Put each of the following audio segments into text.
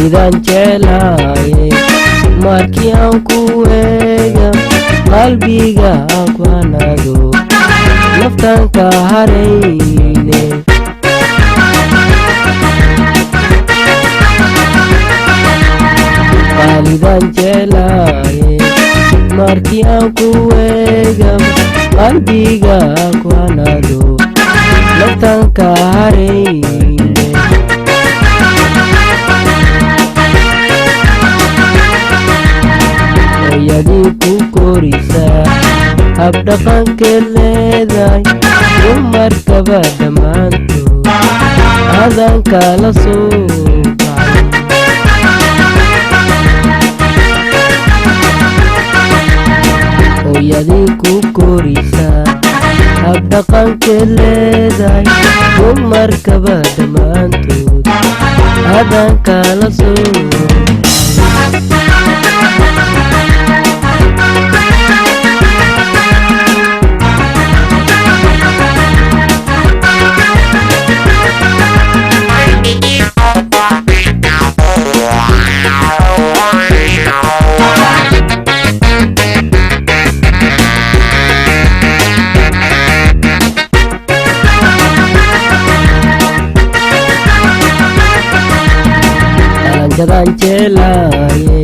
qalbidaan jeclaaye markii aan ku eega qalbiga ku hanado naftaan ka harayne qalbidaan jeclaaye markii aan ku eega qalbiga ku hanado naftaan ka harayne hooyadii ku korisaa habdhaqankeed leedahay dumarkaba dhammaantood adan kala soo baxay hooyadii ku korisaa habdhaqankeed leedahay dumarkaba dhammaantood adan kala soo jadaan jeclaaye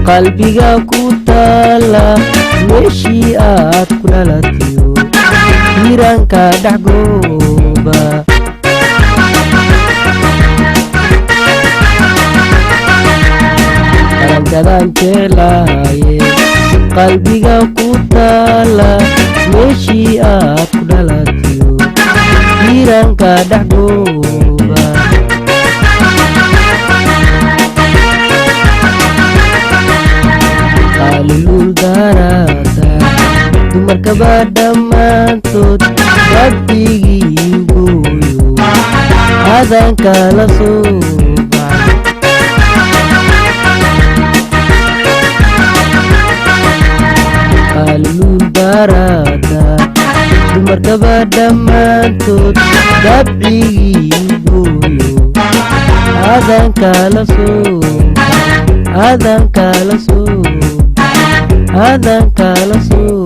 qalbiga ku taala meeshii aad ku dhalatiyo hiiraanka dhaxgooba jadaan jeclaaye qalbiga ku taala meeshii aad ku dhalatiyo hiiraanka dhaxgooba qalilul darada dumarkaba dhammaantood rabbigii gooyo adan kala soo baxay qalilul darada dumarkaba dhammaantood rabbigii gooyo adan kala soo adan kala soo adan kala soo